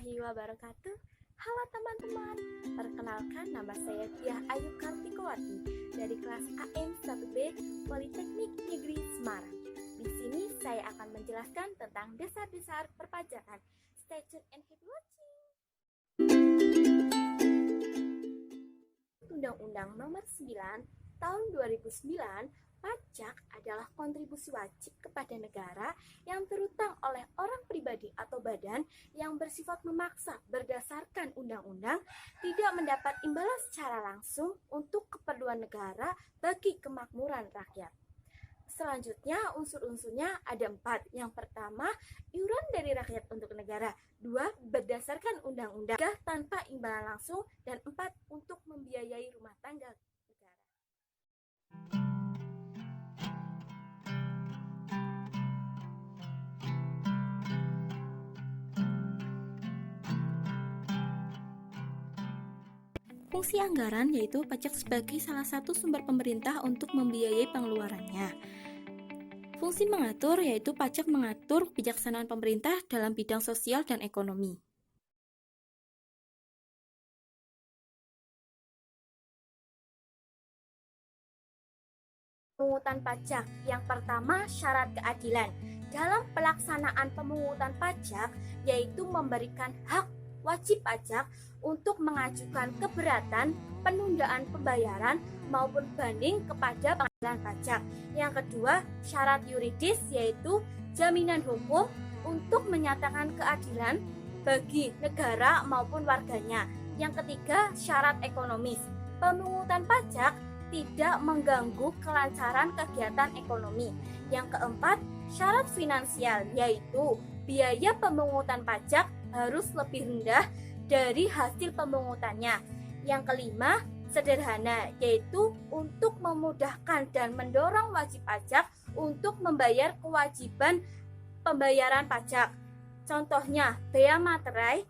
warahmatullahi wabarakatuh. Halo teman-teman, perkenalkan nama saya Diah Ayu Kartikowati dari kelas AM 1B Politeknik Negeri Semarang. Di sini saya akan menjelaskan tentang dasar-dasar perpajakan. Stay tune and keep watching. Undang-Undang Nomor 9 Tahun 2009, pajak adalah kontribusi wajib kepada negara yang terutang oleh orang pribadi atau badan yang bersifat memaksa berdasarkan undang-undang tidak mendapat imbalan secara langsung untuk keperluan negara bagi kemakmuran rakyat. Selanjutnya, unsur-unsurnya ada 4. Yang pertama, iuran dari rakyat untuk negara. 2. Berdasarkan undang-undang. 3. Tanpa imbalan langsung. Dan 4. Untuk membiayai rumah tangga negara. Fungsi anggaran yaitu pajak sebagai salah satu sumber pemerintah untuk membiayai pengeluarannya. Fungsi mengatur yaitu pajak mengatur kebijaksanaan pemerintah dalam bidang sosial dan ekonomi. Pemungutan pajak. Yang pertama, syarat keadilan. Dalam pelaksanaan pemungutan pajak yaitu memberikan hak wajib pajak untuk mengajukan keberatan, penundaan pembayaran maupun banding kepada pengadilan pajak. Yang kedua, syarat yuridis yaitu jaminan hukum untuk menyatakan keadilan bagi negara maupun warganya. Yang ketiga, syarat ekonomis. Pemungutan pajak tidak mengganggu kelancaran kegiatan ekonomi. Yang keempat, syarat finansial yaitu biaya pemungutan pajak harus lebih rendah dari hasil pemungutannya. Yang kelima, sederhana, yaitu untuk memudahkan dan mendorong wajib pajak untuk membayar kewajiban pembayaran pajak. Contohnya, bea materai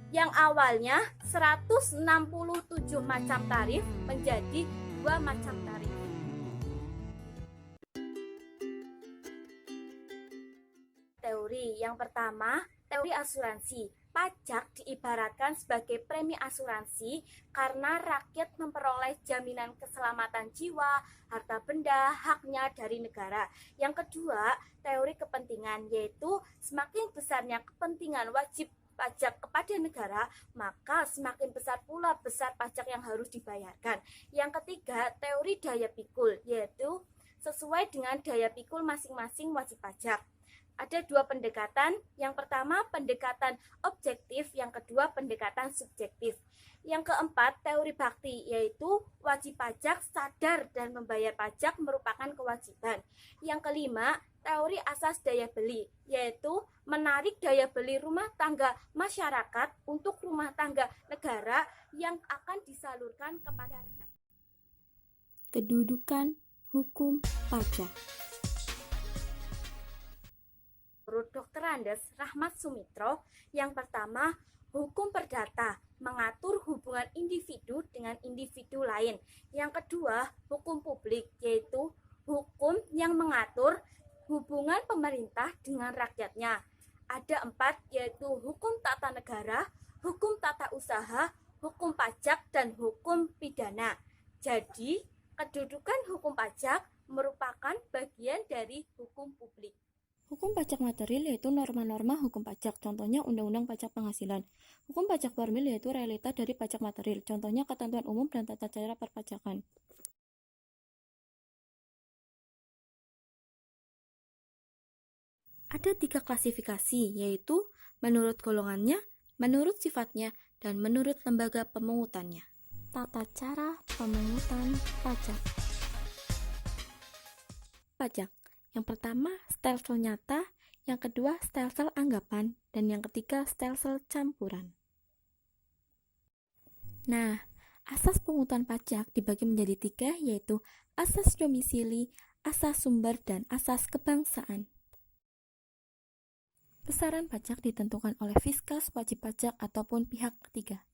yang awalnya 167 macam tarif menjadi 2 macam tarif. Teori yang pertama, teori asuransi. Pajak diibaratkan sebagai premi asuransi karena rakyat memperoleh jaminan keselamatan jiwa, harta benda, haknya dari negara. Yang kedua, teori kepentingan, yaitu semakin besarnya kepentingan wajib pajak kepada negara, maka semakin besar pula pajak yang harus dibayarkan. Yang ketiga, teori daya pikul, yaitu sesuai dengan daya pikul masing-masing wajib pajak. Ada 2 pendekatan, yang pertama pendekatan objektif, yang kedua pendekatan subjektif. Yang keempat, teori bakti, yaitu wajib pajak sadar dan membayar pajak merupakan kewajiban. Yang kelima, teori asas daya beli, yaitu menarik daya beli rumah tangga masyarakat untuk rumah tangga negara yang akan disalurkan kepada rakyat. Kedudukan hukum pajak. Menurut Dr. Andes Rahmat Sumitro, yang pertama, hukum perdata mengatur hubungan individu dengan individu lain. Yang kedua, hukum publik, yaitu hukum yang mengatur hubungan pemerintah dengan rakyatnya. Ada 4, yaitu hukum tata negara, hukum tata usaha, hukum pajak, dan hukum pidana. Jadi, kedudukan hukum pajak merupakan bagian dari hukum publik. Hukum pajak material yaitu norma-norma hukum pajak, contohnya Undang-Undang Pajak Penghasilan. Hukum pajak formil yaitu realita dari pajak material, contohnya ketentuan umum dan tata cara perpajakan. Ada 3 klasifikasi, yaitu menurut golongannya, menurut sifatnya, dan menurut lembaga pemungutannya. Tata cara pemungutan pajak. Pajak. Yang pertama, stelsel nyata, yang kedua, stelsel anggapan, dan yang ketiga, stelsel campuran. Nah, asas pemungutan pajak dibagi menjadi 3, yaitu asas domisili, asas sumber, dan asas kebangsaan. Besaran pajak ditentukan oleh Fiskas, wajib pajak, ataupun pihak ketiga.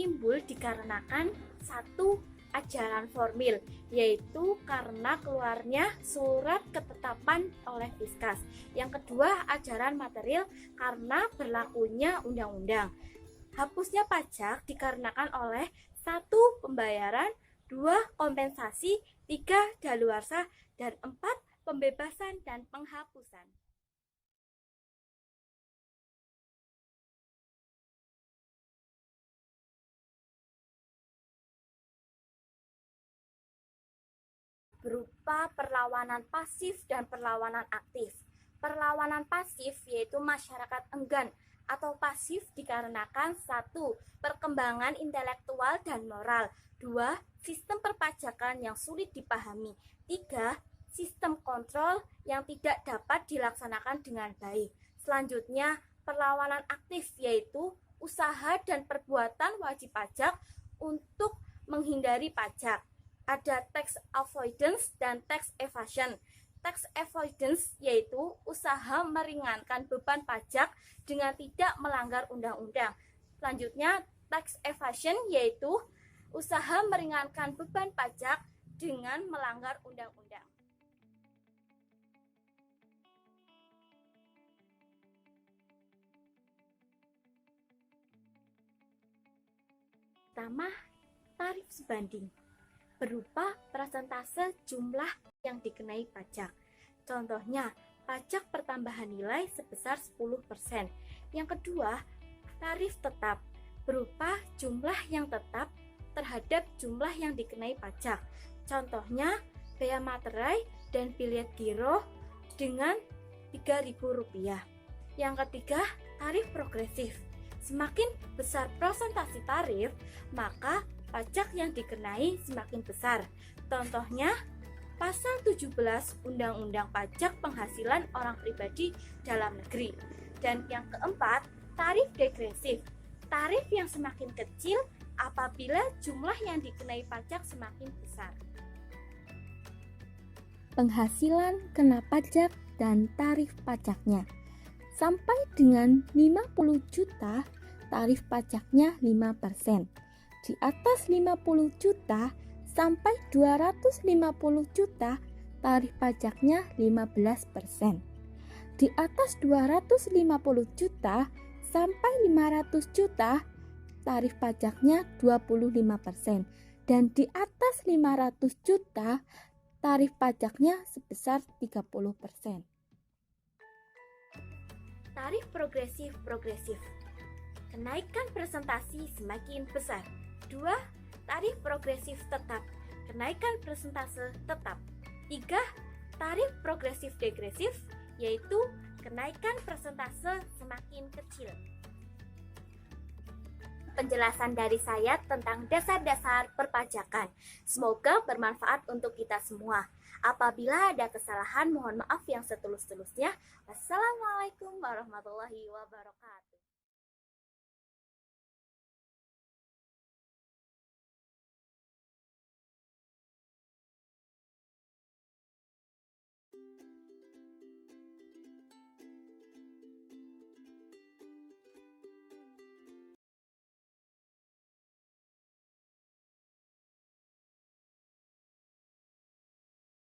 timbul dikarenakan satu, ajaran formil, yaitu karena keluarnya surat ketetapan oleh Fiskas. Yang kedua, ajaran material karena berlakunya undang-undang. Hapusnya pajak dikarenakan oleh satu, pembayaran, dua, kompensasi, tiga, daluarsa, dan empat, pembebasan dan penghapusan. Berupa perlawanan pasif dan perlawanan aktif. Perlawanan pasif yaitu masyarakat enggan atau pasif dikarenakan satu, perkembangan intelektual dan moral, dua, sistem perpajakan yang sulit dipahami, tiga, sistem kontrol yang tidak dapat dilaksanakan dengan baik. Selanjutnya, perlawanan aktif yaitu usaha dan perbuatan wajib pajak untuk menghindari pajak. Ada tax avoidance dan tax evasion. Tax avoidance yaitu usaha meringankan beban pajak dengan tidak melanggar undang-undang. Selanjutnya, tax evasion yaitu usaha meringankan beban pajak dengan melanggar undang-undang. Pertama, tarif sebanding berupa persentase jumlah yang dikenai pajak. Contohnya, pajak pertambahan nilai sebesar 10%. Yang kedua, tarif tetap berupa jumlah yang tetap terhadap jumlah yang dikenai pajak. Contohnya, bea materai dan bilet giro dengan Rp3.000. Yang ketiga, tarif progresif. Semakin besar persentase tarif, maka pajak yang dikenai semakin besar. Contohnya, pasal 17 Undang-Undang Pajak Penghasilan Orang Pribadi Dalam Negeri. Dan yang keempat, tarif degresif. Tarif yang semakin kecil apabila jumlah yang dikenai pajak semakin besar. Penghasilan kena pajak dan tarif pajaknya. Sampai dengan 50 juta, tarif pajaknya 5%. Di atas 50 juta sampai 250 juta, tarif pajaknya 15%. Di atas 250 juta sampai 500 juta, tarif pajaknya 25%. Dan di atas 500 juta, tarif pajaknya sebesar 30%. Tarif progresif. Kenaikan presentasi semakin besar. 2. Tarif progresif tetap. Kenaikan persentase tetap. 3. Tarif progresif degresif, yaitu kenaikan persentase semakin kecil. Penjelasan dari saya tentang dasar-dasar perpajakan. Semoga bermanfaat untuk kita semua. Apabila ada kesalahan, mohon maaf yang setulus-tulusnya. Wassalamualaikum warahmatullahi wabarakatuh.